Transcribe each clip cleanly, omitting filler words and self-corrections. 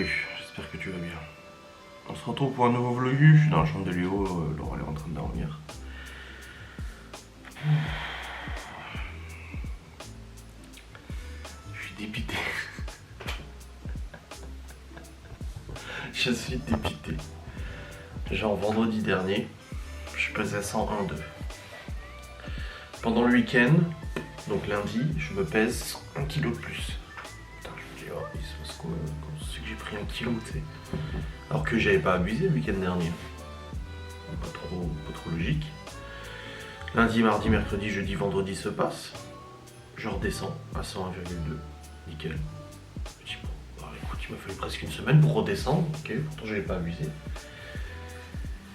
Salut, j'espère que tu vas bien. On se retrouve pour un nouveau vlog. Je suis dans la chambre de Léo, Laura elle est en train de dormir. Je suis dépité. Je suis dépité. Genre vendredi dernier, je pesais 101,2. Pendant le week-end, donc lundi, je me pèse 1 kg de plus. Putain, je me dis, oh, il se passe quoi quand c'est que j'ai pris 1 kg, tu sais. Alors que j'avais pas abusé le week-end dernier. Pas trop logique. Lundi, mardi, mercredi, jeudi, vendredi se passe. Je redescends à 101,2. Nickel. Je dis, bon, bah, écoute, il m'a fallu presque une semaine pour redescendre. Ok, pourtant j'avais pas abusé.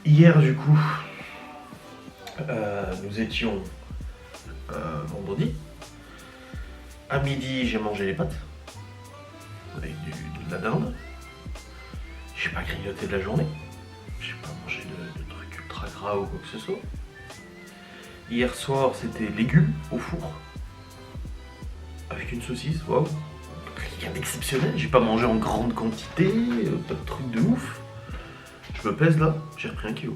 Hier, du coup, nous étions vendredi. À midi, j'ai mangé les pâtes avec de la dinde. J'ai pas grignoté de la journée. J'ai pas mangé de trucs ultra gras ou quoi que ce soit. Hier soir, c'était légumes au four avec une saucisse. Waouh, rien d'exceptionnel. J'ai pas mangé en grande quantité, pas de trucs de ouf. Je me pèse là, j'ai repris 1 kg.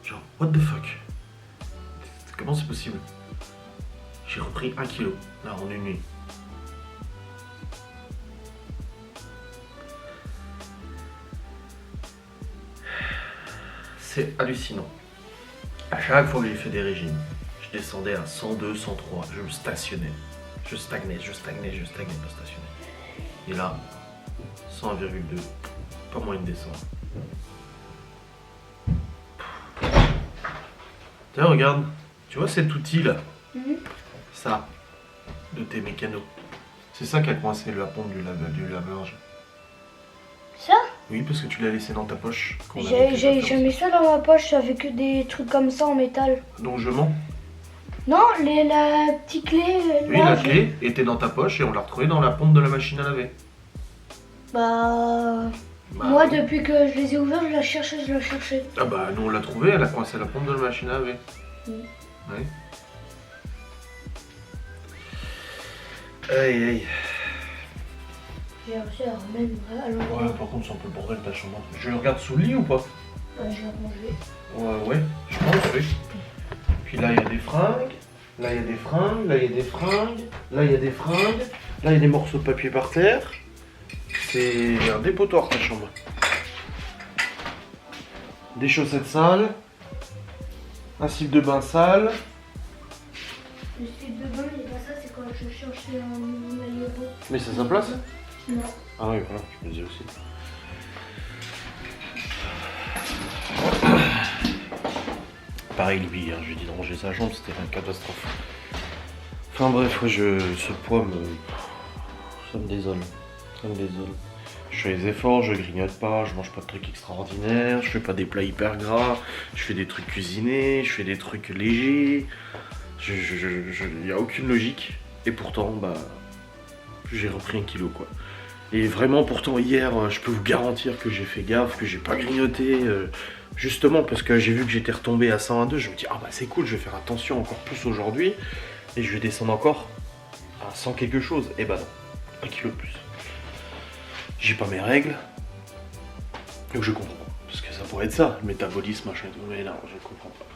Genre, what the fuck? Comment c'est possible? J'ai repris 1 kg là en une nuit. C'est hallucinant. À chaque fois que j'ai fait des régimes, je descendais à 102, 103, je me stationnais. Je stagnais, pas stationnais. Et là, 101,2, pas moyen de descendre. Tiens, regarde, tu vois cet outil là, ça, de tes mécanos. C'est ça qui a coincé la pompe du lave-linge. Ça? Oui, parce que tu l'as laissé dans ta poche. J'ai jamais ça dans ma poche, ça fait que des trucs comme ça en métal. Donc je mens. Non, la petite clé. Oui, la clé était dans ta poche et on l'a retrouvée dans la pompe de la machine à laver. Bah, moi, depuis que je les ai ouverts, je la cherchais. Ah bah, nous on l'a trouvée, elle a coincé la pompe de la machine à laver. Oui. Aïe aïe. J'ai réussi à remettre à l'endroit. Ouais, par contre c'est un peu le bordel ta chambre. Je regarde sous le lit ou pas? Bah, je l'ai rangé. Ouais, je pense, oui. Puis là il y a des fringues, là il y a des fringues, là il y a des fringues, là il y a des fringues, là il y a des morceaux de papier par terre. C'est un dépotoir ta chambre. Des chaussettes sales, un slip de bain sale. Le slip de bain, il n'est pas ça, c'est quand je cherchais un aéro. Mais c'est sa place? Non. Ah oui, voilà, je me disais aussi. Pareil lui, hein, je lui ai dit de ranger sa chambre, c'était une catastrophe. Enfin bref, ouais, ce poids ça me désole. Je fais les efforts, je grignote pas, je mange pas de trucs extraordinaires, je fais pas des plats hyper gras, je fais des trucs cuisinés, je fais des trucs légers. Il n'y a aucune logique. Et pourtant, bah, j'ai repris 1 kg quoi. Et vraiment, pourtant, hier, je peux vous garantir que j'ai fait gaffe, que j'ai pas grignoté. Justement, parce que j'ai vu que j'étais retombé à 101,2, je me dis, ah bah c'est cool, je vais faire attention encore plus aujourd'hui. Et je vais descendre encore à 100 quelque chose. Et bah non, 1 kg de plus. J'ai pas mes règles. Donc je comprends pas. Parce que ça pourrait être ça, le métabolisme, machin et tout. Mais non, je comprends pas.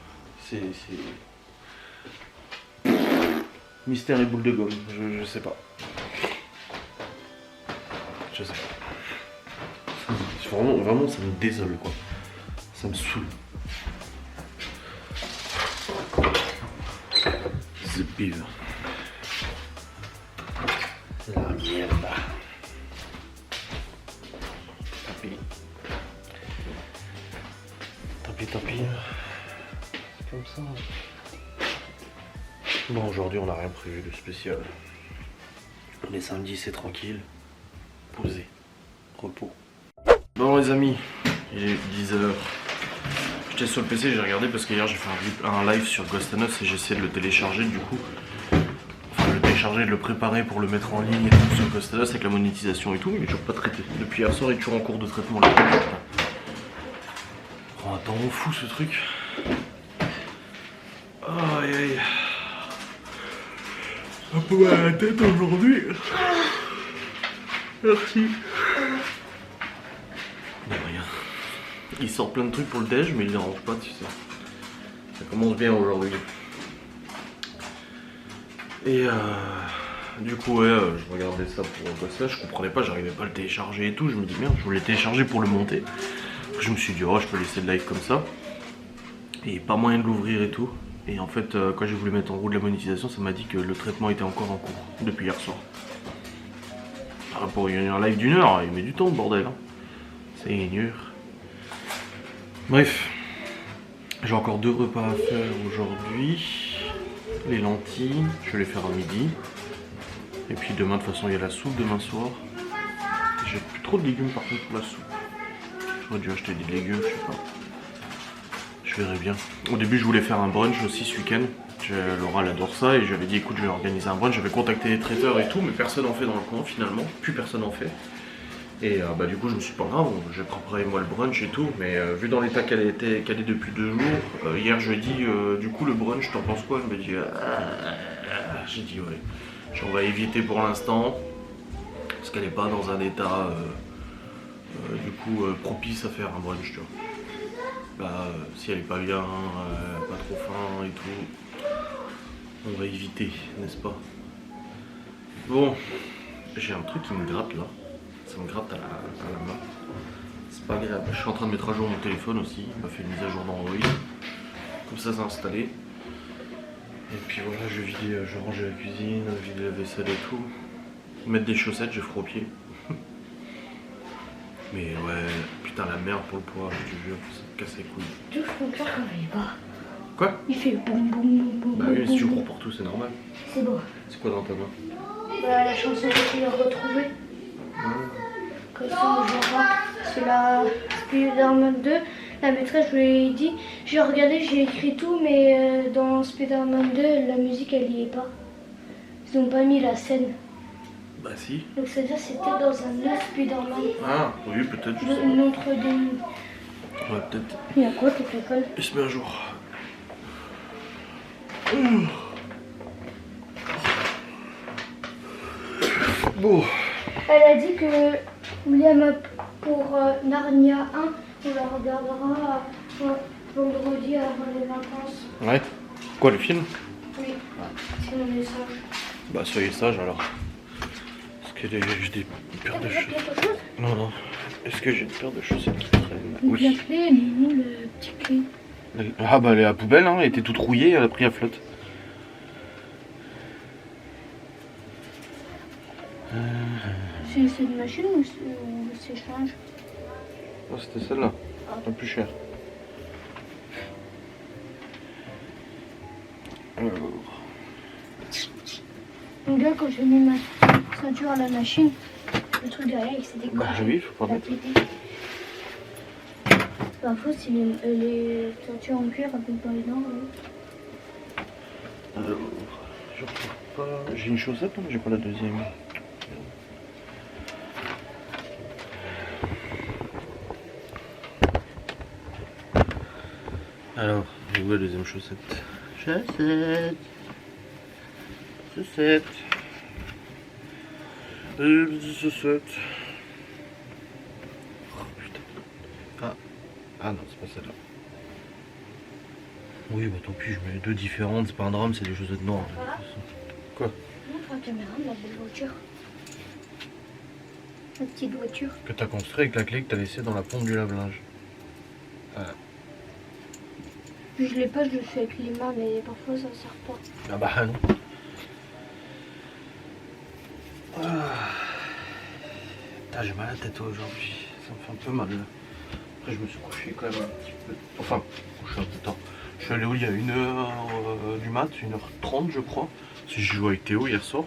C'est... Mystère et boule de gomme, je sais pas. Je sais pas. Vraiment, ça me désole quoi. Ça me saoule. The beef. La merde. Tant pis. C'est comme ça. Bon, aujourd'hui, on n'a rien prévu de spécial. On est samedi, c'est tranquille. Posé. Repos. Bon, les amis, il est 10h. J'étais sur le PC, j'ai regardé parce qu'hier j'ai fait un live sur Ghost and Us et j'ai essayé de le télécharger du coup. Enfin, le télécharger, de le préparer pour le mettre en ligne et tout sur Ghost and Us avec la monétisation et tout, mais il est toujours pas traité. Depuis hier soir, il est toujours en cours de traitement. Là. Oh, attends, on fout ce truc. Aïe aïe. Un peu mal à la tête aujourd'hui. Merci. De rien. Il sort plein de trucs pour le déj, mais il ne dérange pas, tu sais. Ça commence bien aujourd'hui. Et du coup, ouais, je regardais ça pour bosser. Je comprenais pas, j'arrivais pas à le télécharger et tout. Je me dis merde, je voulais le télécharger pour le monter. Je me suis dit, oh, je peux laisser le live comme ça. Et pas moyen de l'ouvrir et tout. Et en fait, quand j'ai voulu mettre en route la monétisation, ça m'a dit que le traitement était encore en cours depuis hier soir. Alors pour un live d'une heure, il met du temps, le bordel. Hein. C'est dur. Bref, j'ai encore 2 repas à faire aujourd'hui. Les lentilles, je vais les faire à midi. Et puis demain, de toute façon, il y a la soupe demain soir. J'ai plus trop de légumes par contre pour la soupe. J'aurais dû acheter des légumes, je sais pas. Je verrai bien. Au début, je voulais faire un brunch aussi ce week-end. Laura elle adore ça et j'avais dit écoute, je vais organiser un brunch. J'avais contacté les traiteurs et tout, mais personne en fait dans le coin finalement. Plus personne en fait. Et bah du coup, je me suis dit pas grave, j'ai préparé moi le brunch et tout. Mais vu dans l'état qu'elle est depuis 2 jours, hier jeudi, du coup, le brunch, t'en penses quoi? Je me dis, j'ai dit ouais. On va éviter pour l'instant. Parce qu'elle n'est pas dans un état du coup propice à faire un brunch, tu vois. Bah, si elle est pas bien, pas trop faim et tout, on va éviter, n'est-ce pas? Bon, j'ai un truc qui me gratte là, ça me gratte à la main, c'est pas agréable. Je suis en train de mettre à jour mon téléphone aussi, il m'a fait une mise à jour d'Android, comme ça c'est installé. Et puis voilà, je range la cuisine, vider la vaisselle et tout, mettre des chaussettes, je ferai au pied. Mais ouais, putain la merde pour le poids, je te jure, ça me casse les couilles. Tout mon cœur quand il va. Quoi? Il fait boum boum boum. Bah oui, mais si tu cours partout, c'est normal. C'est beau. C'est quoi dans ta main? Bah, la chanson que tu as retrouvée. Comme ça, je vois. C'est la Spider-Man 2. La maîtresse, je lui ai dit, j'ai regardé, j'ai écrit tout, mais dans Spider-Man 2, la musique, elle y est pas. Ils n'ont pas mis la scène. Bah si. Donc c'est-à-dire c'était dans un autre Spider-Man. Ah, oui, peut-être. Une autre des... Ouais, peut-être. Il y a quoi toute l'école? Il se met à jour. Bon. Elle a dit que William pour Narnia 1, on la regardera vendredi avant les vacances. Ouais. Quoi, le film? Oui, si on est sage. Bah soyez sage alors. Est-ce que j'ai des paires de chaussettes? Non, non. Est-ce que j'ai une paire de chaussettes qui traînent? Oui. La clé, elle est où, le petit clé? Ah bah elle est à la poubelle, hein. Elle était toute rouillée, elle a pris à flotte. C'est cette machine ou c'est change? Oh, c'était celle-là, la plus chère. Alors. Donc là, quand j'ai mis ma ceinture à la machine, le truc derrière il s'est décollé. Bah oui, faut pas mettre. Parfois, si les ceintures en cuir, elles peuvent pas les dents. Alors, je retrouve pas. J'ai une chaussette, mais j'ai pas la deuxième. Alors, j'ai où la deuxième chaussette? Chaussette. Chaussette. Chaussette. Oh putain. Ah non, c'est pas celle-là. Oui, bah tant pis, je mets 2 différentes, c'est pas un drame, c'est des chaussettes noires. Voilà. Quoi? Montre la caméra de la belle voiture. La petite voiture. Que t'as construit avec la clé que t'as laissée dans la pompe du lave-linge. Voilà. Je l'ai pas, je le fais avec les mains, mais parfois ça sert pas. Ah bah non. Putain, j'ai mal à la tête aujourd'hui, ça me fait un peu mal. Après je me suis couché quand même un petit peu. Enfin, couché un peu tard. Je suis allé au lit à 1h du mat, 1h30 je crois. Si je jouais avec Théo hier soir.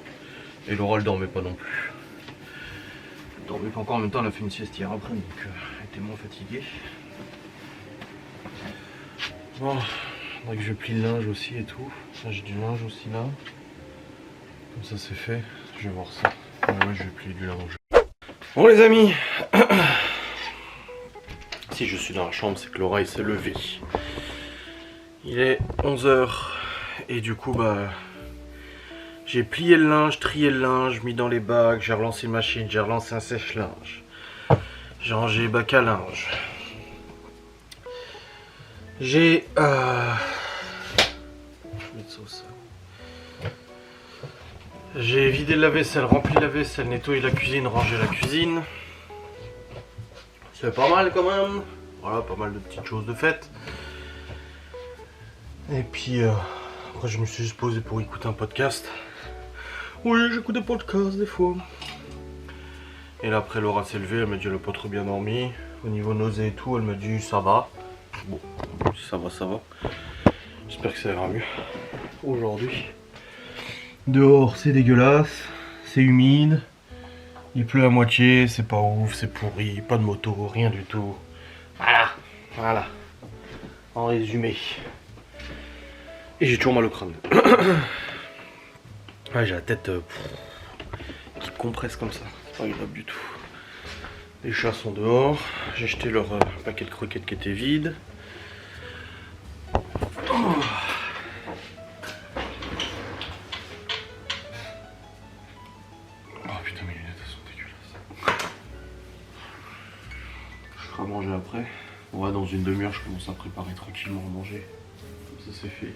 Et Laura elle dormait pas non plus. Elle dormait pas encore, en même temps elle a fait une sieste hier après, donc elle était moins fatiguée. Bon, faudrait que je plie le linge aussi et tout. Là j'ai du linge aussi là. Comme ça c'est fait, je vais voir ça. Ouais, je vais plier du linge. Bon les amis, si je suis dans la chambre, c'est que Laura il s'est levé. Il est 11h et du coup bah J'ai plié le linge, trié le linge, mis dans les bacs, j'ai relancé une machine, j'ai relancé un sèche-linge. J'ai rangé les bacs à linge. J'ai... Je vais mettre ça au sol. J'ai vidé le lave-vaisselle, rempli le lave-vaisselle, nettoyé la cuisine, rangé la cuisine. C'est pas mal quand même. Voilà, pas mal de petites choses de faites. Et puis après je me suis juste posé pour écouter un podcast. Oui, j'écoute des podcasts des fois. Et là après Laura s'est levée, elle m'a dit elle a pas trop bien dormi. Au niveau nausée et tout, elle m'a dit ça va. Bon, si ça va, ça va. J'espère que ça ira mieux aujourd'hui. Dehors c'est dégueulasse, c'est humide. Il pleut à moitié, c'est pas ouf, c'est pourri, pas de moto, rien du tout. Voilà, voilà. En résumé. Et j'ai toujours mal au crâne. Ouais, j'ai la tête qui compresse comme ça. C'est pas agréable du tout. Les chats sont dehors. J'ai jeté leur paquet de croquettes qui était vide. Oh. Oh putain, mes lunettes elles sont dégueulasses. Je ferai à manger après. Ouais, dans une demi-heure, je commence à préparer tranquillement à manger. Comme ça, c'est fait.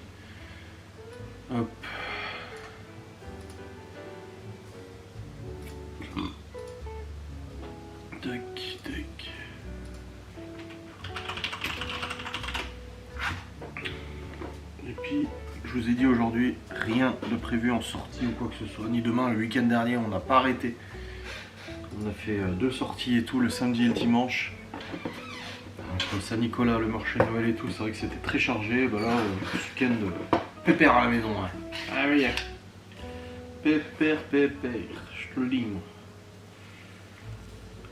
Hop. Tac, tac. Et puis, je vous ai dit aujourd'hui, rien de prévu en sortie ou quoi que ce soit. Ni demain, le week-end dernier, on n'a pas arrêté. On a fait 2 sorties et tout, le samedi et le dimanche. Entre Saint-Nicolas, le marché de Noël et tout, c'est vrai que c'était très chargé. Bah là, ce week-end, pépère à la maison. Ouais. Ah oui, pépère, je te le dis, moi.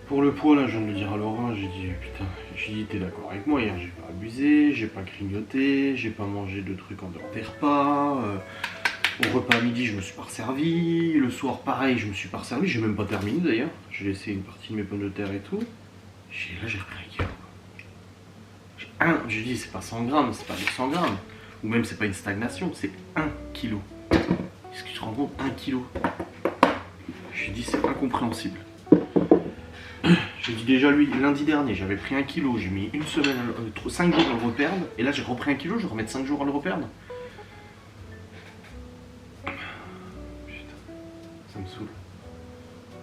Pour le poids, là, je viens de le dire à Laura, j'ai dit, putain, j'ai dit, t'es d'accord avec moi, hier, j'ai pas abusé, j'ai pas grignoté, j'ai pas mangé de trucs en dehors des repas, au repas à midi, je me suis pas resservi, le soir, pareil, je me suis pas resservi, j'ai même pas terminé d'ailleurs, j'ai laissé une partie de mes pommes de terre et tout, là, j'ai repris un kilo. J'ai dit, c'est pas 100 grammes, c'est pas 200 grammes, ou même c'est pas une stagnation, c'est 1 kilo. Est-ce que tu te rends compte, 1 kilo? J'ai dit, c'est incompréhensible. J'ai dit déjà lui, lundi dernier, j'avais pris 1 kilo, j'ai mis une semaine, 5 jours à le reperdre, et là j'ai repris 1 kilo, je vais remettre 5 jours à le reperdre. Putain, ça me saoule.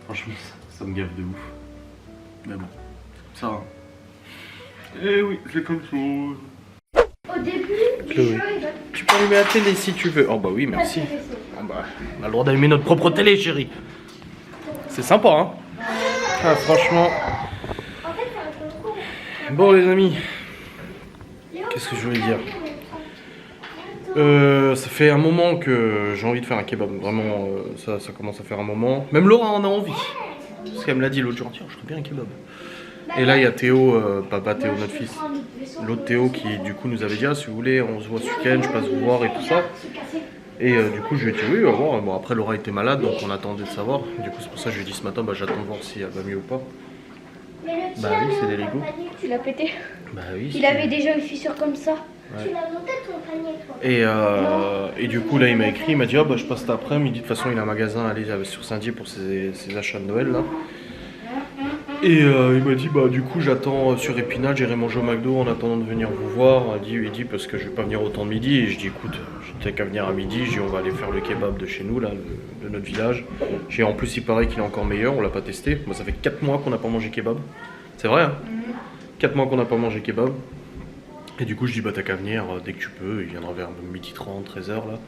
Franchement, ça me gave de ouf. Mais bon, c'est comme ça. Hein. Eh oui, c'est comme ça. Au début, Chloé, tu peux allumer la télé si tu veux. Oh bah oui, merci. Oh bah, on a le droit d'allumer notre propre télé, chérie. C'est sympa, hein. Ah, franchement. Bon les amis, qu'est-ce que je voulais dire? Ça fait un moment que j'ai envie de faire un kebab. Vraiment, ça commence à faire un moment. Même Laura en a envie. Parce qu'elle me l'a dit l'autre jour, tiens, je ferais bien un kebab. Et là il y a Théo, papa Théo, notre fils. L'autre Théo qui du coup nous avait dit, ah, si vous voulez, on se voit ce week-end, je passe vous voir et tout ça. Et du coup je lui ai dit oui, on va voir. Bon après Laura était malade donc on attendait de savoir. Du coup c'est pour ça que je lui ai dit ce matin, bah j'attends de voir si elle va mieux ou pas. Bah oui, c'est des Lego. Tu l'as pété. Bah oui. Il avait déjà une fissure comme ça. Ouais. Tu l'as monté ton panier, toi. Et du coup là il m'a écrit, il m'a dit ah bah je passe cet après-midi, de toute façon il a un magasin à aller sur Saint-Dié pour ses achats de Noël là. Et il m'a dit bah du coup j'attends sur Épinal, j'irai manger au McDo en attendant de venir vous voir. Il dit parce que je vais pas venir autant de midi. Et je dis écoute, j'étais qu'à venir à midi, je dis on va aller faire le kebab de chez nous là, de notre village. En plus il paraît qu'il est encore meilleur, on l'a pas testé. Moi ça fait 4 mois qu'on n'a pas mangé kebab. C'est vrai hein, 4 mois qu'on n'a pas mangé kebab. Et du coup je dis bah t'as qu'à venir dès que tu peux, il viendra vers 12h30, 13h là.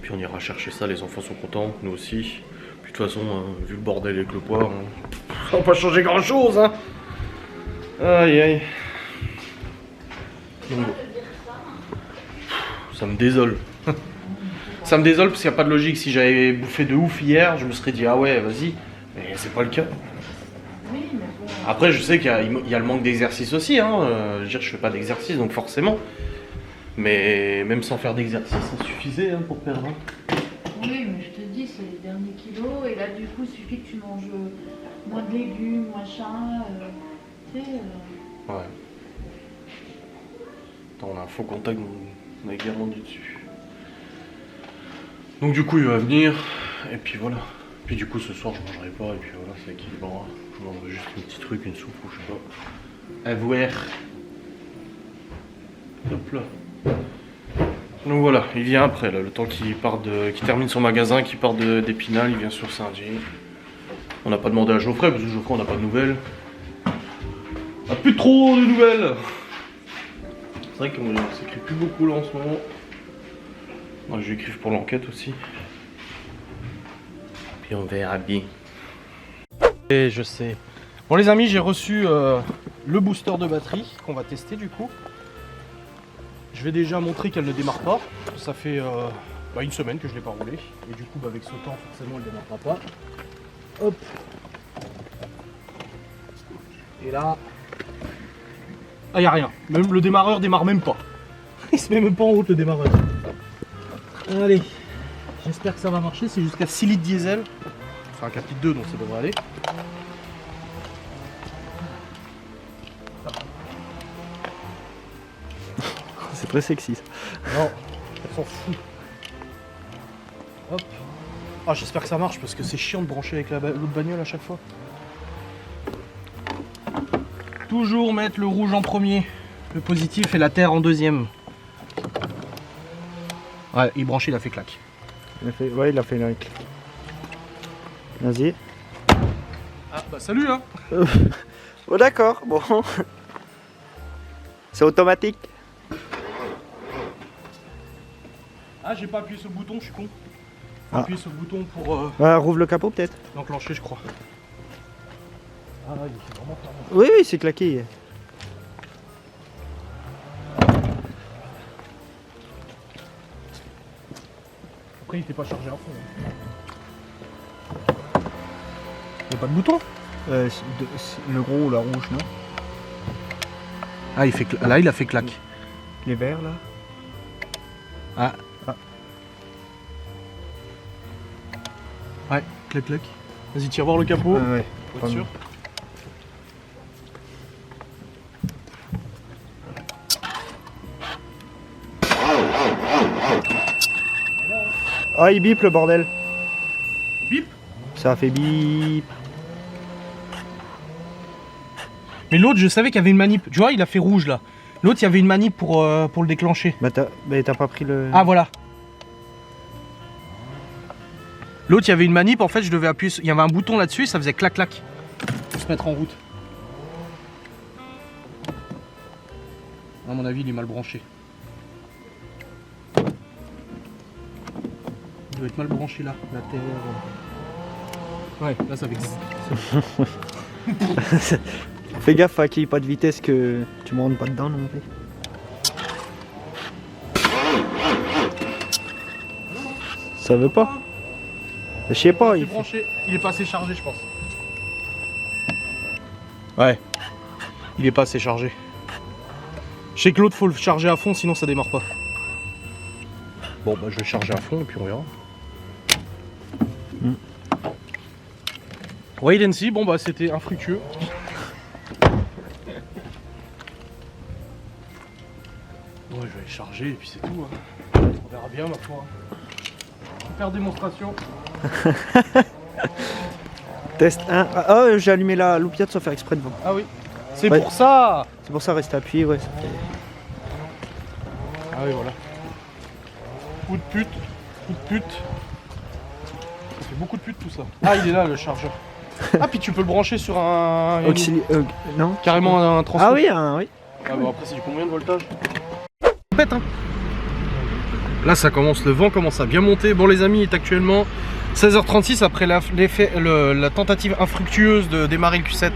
Puis on ira chercher ça, les enfants sont contents, nous aussi. Puis de toute façon, hein, vu le bordel avec le poids, hein, ça va pas changer grand chose hein. Aïe aïe. Donc, ça me désole. Ça me désole parce qu'il n'y a pas de logique. Si j'avais bouffé de ouf hier, je me serais dit ah ouais vas-y. Mais c'est pas le cas. Après je sais qu'il y a le manque d'exercice aussi hein. Je veux dire je fais pas d'exercice donc forcément. Mais même sans faire d'exercice ça suffisait hein, pour perdre. Hein. Oui mais je te dis c'est les derniers kilos et là du coup il suffit que tu manges moins de légumes, machin. Tu sais. Ouais. Attends, on a un faux contact, on a également dit dessus. Donc du coup il va venir, et puis voilà. Puis du coup ce soir je mangerai pas, et puis voilà, ça équilibrera. Je mangerai juste un petit truc, une soupe ou je sais pas. À voir. Hop là. Donc voilà, il vient après là, le temps qu'il termine son magasin, qu'il part d'Épinal, il vient sur Saint-Dié. On n'a pas demandé à Geoffrey, parce que Geoffrey on n'a pas de nouvelles. On n'a plus trop de nouvelles. C'est vrai qu'on s'écrit plus beaucoup là en ce moment. Moi je vais écrire pour l'enquête aussi. Puis on verra bien. Et je sais. Bon les amis, j'ai reçu le booster de batterie qu'on va tester du coup. Je vais déjà montrer qu'elle ne démarre pas. Ça fait une semaine que je ne l'ai pas roulé. Et du coup avec ce temps forcément elle ne démarrera pas. Hop. Et là... Ah y a rien. Même le démarreur démarre même pas. Il se met même pas en route le démarreur. Allez. J'espère que ça va marcher. C'est jusqu'à 6 litres diesel. Enfin un 4 litres 2 donc ça devrait aller. C'est très sexy ça. Non, elle s'en fout. Hop. Ah j'espère que ça marche parce que c'est chiant de brancher avec l'autre bagnole à chaque fois. Toujours mettre le rouge en premier, le positif et la terre en deuxième. Ouais, il branché, il a fait claque. Il a fait le claque. Vas-y. Ah bah salut hein. Oh d'accord, bon. C'est automatique. Ah j'ai pas appuyé sur le bouton, je suis con. Ah. Appuyer sur le bouton pour Rouvre le capot peut-être. l'enclencher je crois. Ah il fait vraiment clairement. Oui, oui, c'est claqué. Après il était pas chargé à fond. Il n'y a pas de bouton. Le gros ou la rouge, non? Ah il fait là il a fait claque. Les verts là. Ah. Ouais, clac clac. Vas-y tire voir le capot. Ah, ouais. Pour être sûr. Ah, il bip le bordel. Bip. Ça a fait bip. Mais l'autre je savais qu'il y avait une manip. Tu vois il a fait rouge là. L'autre il y avait une manip pour le déclencher. Bah t'as pas pris le... Ah voilà. L'autre il y avait une manip en fait je devais appuyer sur... Il y avait un bouton là-dessus et ça faisait clac clac. Pour se mettre en route. À mon avis il est mal branché. Il doit être mal branché là, la terre. Ouais, là ça fait... Fais gaffe à qu'il n'y ait pas de vitesse que tu me rentres pas dedans non plus. Ça veut pas. Je sais pas. Il est branché, il est pas assez chargé je pense. Ouais, il est pas assez chargé. Je sais que l'autre faut le charger à fond sinon ça démarre pas. Bon bah je vais charger à fond et puis on verra. Wait and see, bon bah c'était infructueux. Ouais je vais aller charger et puis c'est tout. Hein. On verra bien ma foi. Super démonstration. Test 1. Ah, oh, j'ai allumé la loupiette sans faire exprès devant. Ah oui, c'est Ouais. pour ça. C'est pour ça rester appuyé, ouais. Ça fait... Ah oui voilà. Coup de pute, coup de pute. Ça fait beaucoup de pute tout ça. Ah il est là le chargeur. Ah puis tu peux le brancher sur un... non. Carrément un transfo. Ah oui, oui. Ah bon après c'est du combien de voltage? Bête hein. Là ça commence, le vent commence à bien monter. Bon les amis, il est actuellement 16h36 après la tentative infructueuse de démarrer le Q7.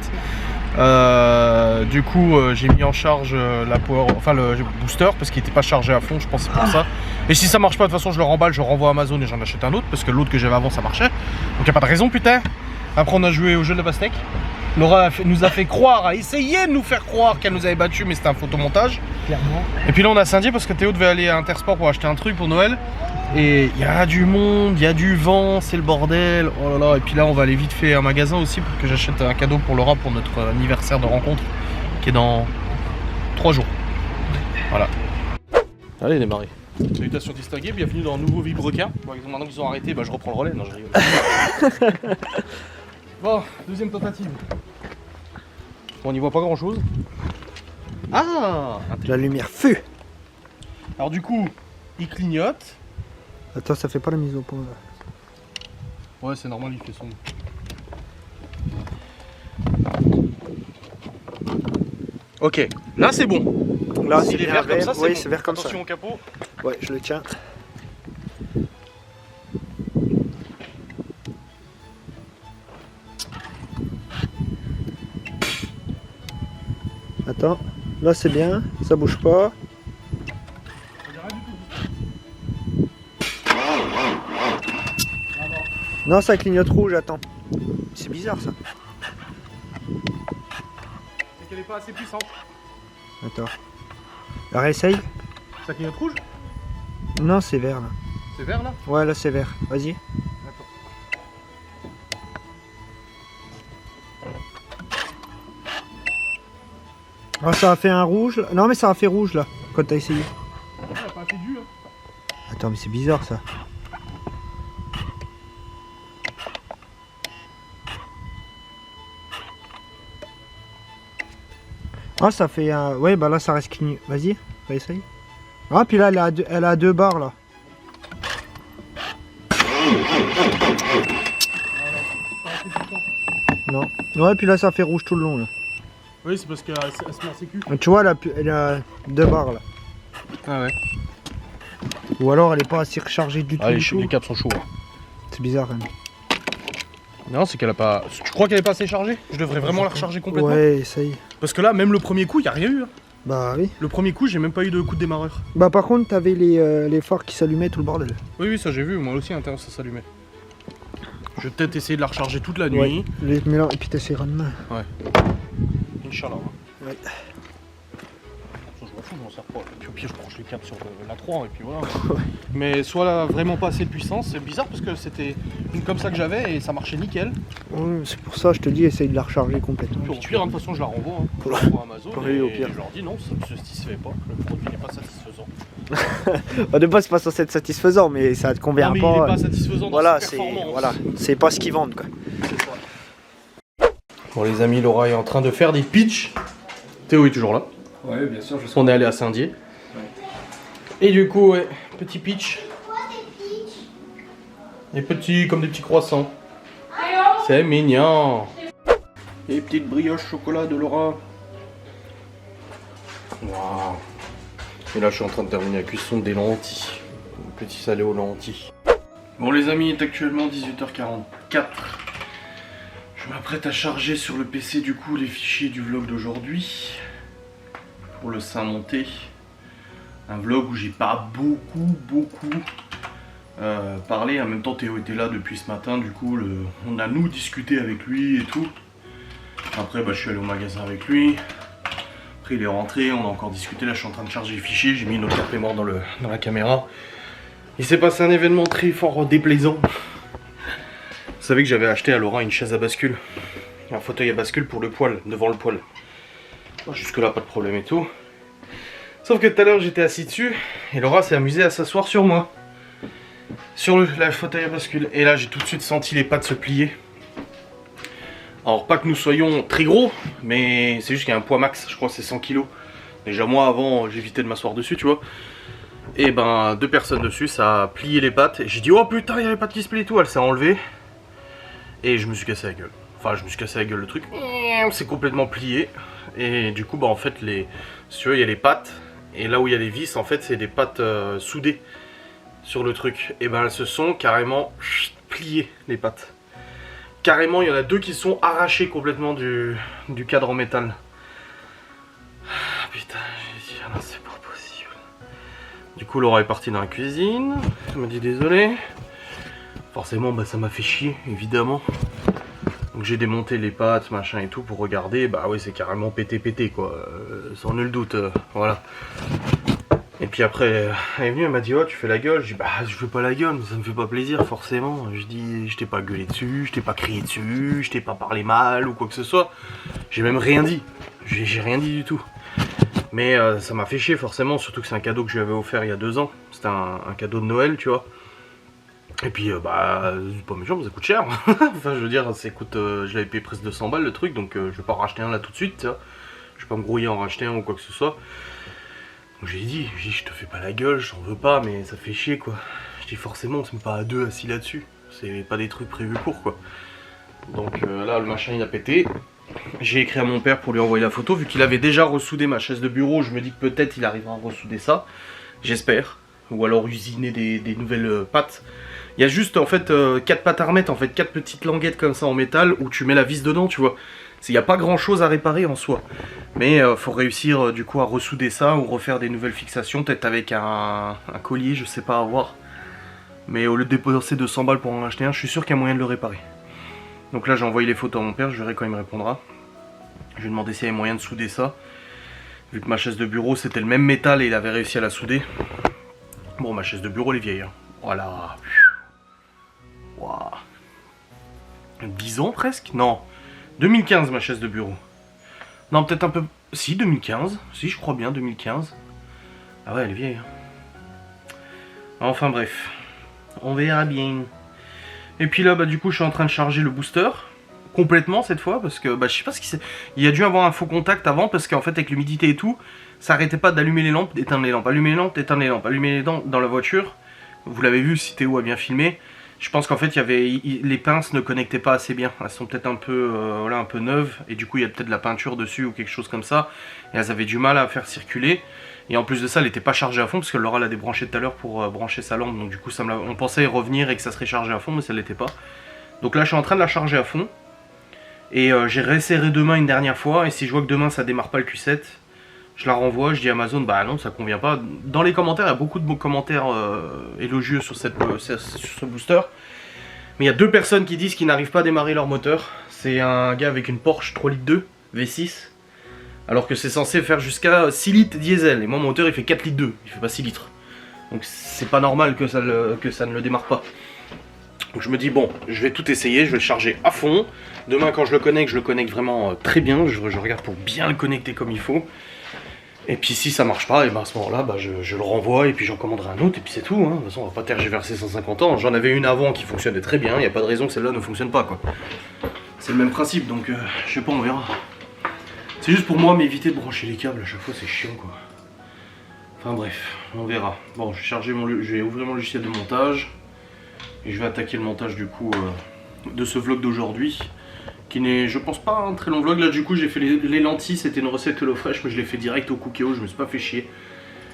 Du coup j'ai mis en charge le booster parce qu'il n'était pas chargé à fond, je pense que c'est pour ça. Et si ça marche pas de toute façon je le remballe, je renvoie à Amazon et j'en achète un autre parce que l'autre que j'avais avant ça marchait. Donc y a pas de raison putain. Après on a joué au jeu de la pastèque. Laura nous a fait croire, a essayé de nous faire croire qu'elle nous avait battu mais c'était un photomontage. Clairement. Et puis là on a scindé parce que Théo devait aller à Intersport pour acheter un truc pour Noël. Et il y a du monde, il y a du vent, c'est le bordel. Oh là là. Et puis là on va aller vite fait à un magasin aussi pour que j'achète un cadeau pour Laura pour notre anniversaire de rencontre qui est dans 3 jours. Voilà. Allez démarrer. Salutations distinguées, bienvenue dans un nouveau Vibrequin. Bon, maintenant qu'ils ont arrêté, bah, je reprends le relais. Non, je rigole. Bon, deuxième tentative. Bon, on n'y voit pas grand chose. Ah, La lumière feu. alors du coup, il clignote. Attends, ça fait pas la mise au point là. Ouais, c'est normal, il fait sombre. Ok, là c'est bon. Là, S'il est bien vert comme ça, c'est oui, bon. c'est vert comme ça. Attention au capot. Ouais, je le tiens. Attends, là c'est bien, ça bouge pas. Non, ça clignote rouge, attends. C'est bizarre ça. C'est qu'elle est pas assez puissante. Attends. Alors essaye. Ça clignote rouge? Non, c'est vert là. C'est vert là? Ouais, là c'est vert. Vas-y. Attends. Ah, ça a fait un rouge. Non, mais ça a fait rouge là, quand t'as essayé. Ouais, elle a pas assez dû hein. Attends, mais c'est bizarre ça. Ah, ça fait un. Ouais, bah là ça reste cligné. Vas-y, va essayer. Ah, puis là elle a deux barres là. Non. Ouais, puis là ça fait rouge tout le long là. Oui, c'est parce qu'elle se met en sécu. Tu vois, elle a deux barres là. Ah ouais. Ou alors elle est pas assez rechargée du tout. Ah, du les tout. câbles sont chauds. Hein. C'est bizarre quand même. Non, c'est qu'elle a pas. Tu crois qu'elle est pas assez chargée? Je devrais vraiment la recharger complètement. Ouais, essaye. Parce que là, même le premier coup, il n'y a rien eu. Hein. Bah oui. Le premier coup, j'ai même pas eu de coup de démarreur. Bah par contre, t'avais les phares qui s'allumaient tout le bordel. Oui, oui, ça j'ai vu. Moi aussi, à l'intérieur, ça s'allumait. Je vais peut-être essayer de la recharger toute la nuit. Ouais. Les mélanges, et puis t'essaieras demain. Inch'Allah. Ouais. Je m'en fous, je m'en sers pas. Puis au pire, je branche les câbles sur la 3 et puis voilà. Mais soit là, vraiment pas assez de puissance. C'est bizarre parce que c'était une comme ça que j'avais et ça marchait nickel. Ouais, c'est pour ça, je te dis, essaye de la recharger complètement. Puis au pire, de toute façon, je la renvoie. Hein. Je la Ouais. renvoie à Amazon Oui, et au pire. je leur dis non, ça ne se satisfait pas. Le produit n'est pas satisfaisant. Bah, de base, c'est pas censé être satisfaisant, mais ça te convient Non, mais pas. il n'est pas satisfaisant dans Voilà, ses c'est performances. voilà, c'est pas ce qu'ils vendent quoi. Bon les amis, Laura est en train de faire des pitchs. Théo est toujours là. Ouais, bien sûr, je On est allé à Saint-Dié. Et du coup, ouais, petit pitch. Des petits, comme des petits croissants. C'est mignon. Et petites brioches chocolat de Laura. Waouh. Et là, je suis en train de terminer la cuisson des lentilles. Un petit salé aux lentilles. Bon les amis, il est actuellement 18h44. Je m'apprête à charger sur le PC du coup les fichiers du vlog d'aujourd'hui. Pour le Saint-Monté. Un vlog où j'ai pas beaucoup parlé. En même temps Théo était là depuis ce matin, du coup on a nous discuté avec lui et tout. Après bah, je suis allé au magasin avec lui. Après il est rentré, on a encore discuté. Là je suis en train de charger les fichiers, j'ai mis une autre carte mémoire dans la caméra. Il s'est passé un événement très fort déplaisant. Vous savez que j'avais acheté à Laura une chaise à bascule. Un fauteuil à bascule pour le poêle, devant le poêle. Jusque là pas de problème et tout. Sauf que tout à l'heure j'étais assis dessus et Laura s'est amusée à s'asseoir sur moi. Sur la fauteuil à bascule. Et là j'ai tout de suite senti les pattes se plier. Alors pas que nous soyons très gros, mais c'est juste qu'il y a un poids max, je crois que c'est 100 kg. Déjà moi avant j'évitais de m'asseoir dessus tu vois. Et ben 2 personnes dessus, ça a plié les pattes. Et j'ai dit oh putain il y a les pattes qui se plient et tout, elle s'est enlevée. Et je me suis cassé la gueule. Enfin je me suis cassé la gueule le truc. C'est complètement plié. Et du coup bah en fait si tu veux il y a les pattes. Et là où il y a les vis en fait c'est des pattes soudées sur le truc. Et ben elles se sont carrément pliées les pattes. Carrément il y en a 2 qui sont arrachées complètement du cadre en métal. Ah, putain j'ai dit ah non c'est pas possible. Du coup Laura est partie dans la cuisine. Elle m'a dit désolé. Forcément bah ça m'a fait chier évidemment. Donc j'ai démonté les pattes, machin et tout pour regarder, bah ouais c'est carrément pété quoi, sans nul doute, voilà. Et puis après, elle est venue, elle m'a dit oh tu fais la gueule, je dis bah je fais pas la gueule, mais ça me fait pas plaisir forcément. Je dis je t'ai pas gueulé dessus, je t'ai pas crié dessus, je t'ai pas parlé mal ou quoi que ce soit. J'ai même rien dit, j'ai rien dit du tout. Mais ça m'a fait chier forcément, surtout que c'est un cadeau que je lui avais offert il y a 2 ans. C'était un cadeau de Noël, tu vois. Et puis, bah, c'est pas méchant, mais ça coûte cher. Enfin, je veux dire, ça coûte, je l'avais payé presque 200 balles le truc, donc je vais pas en racheter un là tout de suite, tu vois. Je vais pas me grouiller en racheter un ou quoi que ce soit. Donc j'ai dit, je te fais pas la gueule, j'en veux pas, mais ça fait chier quoi. Je dis forcément, on se met pas à deux assis là-dessus. C'est pas des trucs prévus pour quoi. Donc là, le machin il a pété. J'ai écrit à mon père pour lui envoyer la photo. Vu qu'il avait déjà ressoudé ma chaise de bureau, je me dis que peut-être il arrivera à ressouder ça. J'espère. Ou alors usiner des nouvelles pattes. Il y a juste en fait 4 pattes à remettre, en fait 4 petites languettes comme ça en métal où tu mets la vis dedans, tu vois. Il n'y a pas grand chose à réparer en soi. Mais faut réussir du coup à ressouder ça ou refaire des nouvelles fixations, peut-être avec un collier, je sais pas, à voir. Mais au lieu de dépenser 200 balles pour en acheter un, je suis sûr qu'il y a moyen de le réparer. Donc là j'ai envoyé les photos à mon père, je verrai quand il me répondra. Je lui ai demandé s'il y avait moyen de souder ça. Vu que ma chaise de bureau c'était le même métal et il avait réussi à la souder. Bon, ma chaise de bureau elle est vieille. Hein. Voilà. Waouh. 10 ans presque? Non. 2015 ma chaise de bureau. Non, peut-être un peu... Si, 2015. Si, je crois bien, 2015. Ah ouais, elle est vieille. Hein. Enfin bref. On verra bien. Et puis là, bah du coup, je suis en train de charger le booster. Complètement cette fois, parce que bah, je sais pas ce qui s'est... Il y a dû avoir un faux contact avant, parce qu'en fait, avec l'humidité et tout, ça arrêtait pas d'allumer les lampes, d'éteindre les lampes, allumer les lampes, d'éteindre les lampes, allumer les lampes dans la voiture. Vous l'avez vu si Théo a bien filmé. Je pense qu'en fait, les pinces ne connectaient pas assez bien. Elles sont peut-être un peu, voilà, un peu neuves. Et du coup, il y a peut-être de la peinture dessus ou quelque chose comme ça. Et elles avaient du mal à faire circuler. Et en plus de ça, elle n'était pas chargée à fond parce que Laura l'a débranché tout à l'heure pour brancher sa lampe. Donc du coup, on pensait revenir et que ça serait chargé à fond, mais ça ne l'était pas. Donc là, je suis en train de la charger à fond. Et j'ai resserré demain une dernière fois. Et si je vois que demain, ça démarre pas le Q7, je la renvoie. Je dis à Amazon, bah non, ça convient pas. Dans les commentaires, il y a beaucoup de commentaires élogieux sur ce booster. Mais il y a 2 personnes qui disent qu'ils n'arrivent pas à démarrer leur moteur. C'est un gars avec une Porsche 3 litres 2 V6. Alors que c'est censé faire jusqu'à 6 litres diesel. Et moi, mon moteur, il fait 4 litres 2. Il fait pas 6 litres. Donc c'est pas normal que ça ne le démarre pas. Donc je me dis, bon, je vais tout essayer. Je vais le charger à fond. Demain, quand je le connecte vraiment très bien. Je regarde pour bien le connecter comme il faut. Et puis si ça marche pas, et ben à ce moment-là, bah, je le renvoie et puis j'en commanderai un autre et puis c'est tout. Hein. De toute façon, on va pas tergiverser 150 ans. J'en avais une avant qui fonctionnait très bien, il n'y a pas de raison que celle-là ne fonctionne pas, quoi. C'est le même principe, donc je sais pas, on verra. C'est juste pour moi m'éviter de brancher les câbles à chaque fois, c'est chiant, quoi. Enfin bref, on verra. Bon, je vais ouvrir mon logiciel de montage et je vais attaquer le montage du coup de ce vlog d'aujourd'hui. Qui n'est, je pense pas, un très long vlog. Là du coup j'ai fait les lentilles, c'était une recette HelloFresh, mais je l'ai fait direct au Cookéo, je me suis pas fait chier.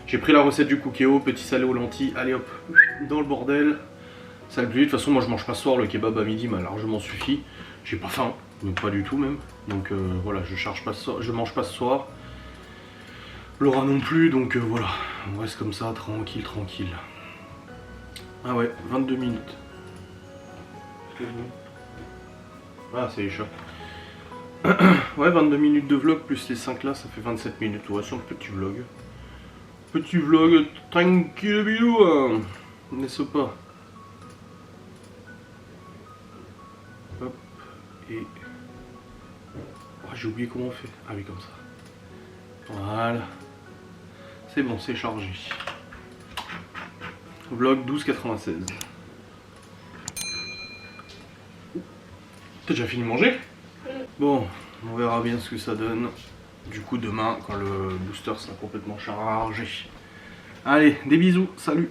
J'ai pris la recette du Cookéo, petit salé aux lentilles, allez hop, dans le bordel. Ça le plus vite, de toute façon moi je mange pas ce soir, le kebab à midi m'a largement suffi. J'ai pas faim, mais pas du tout même. Donc voilà, je mange pas ce soir. Laura non plus, donc voilà, on reste comme ça, tranquille, tranquille. Ah ouais, 22 minutes. Ah, c'est les chats. Ouais, 22 minutes de vlog plus les 5 là, ça fait 27 minutes. Ouais, c'est un petit vlog. Petit vlog tranquille, bilou. Hein. N'est-ce pas? Hop. Et. Oh, j'ai oublié comment on fait. Ah oui, comme ça. Voilà. C'est bon, c'est chargé. Vlog 12,96. T'as déjà fini de manger? Bon, on verra bien ce que ça donne. Du coup demain, quand le booster sera complètement chargé. Allez, des bisous, salut!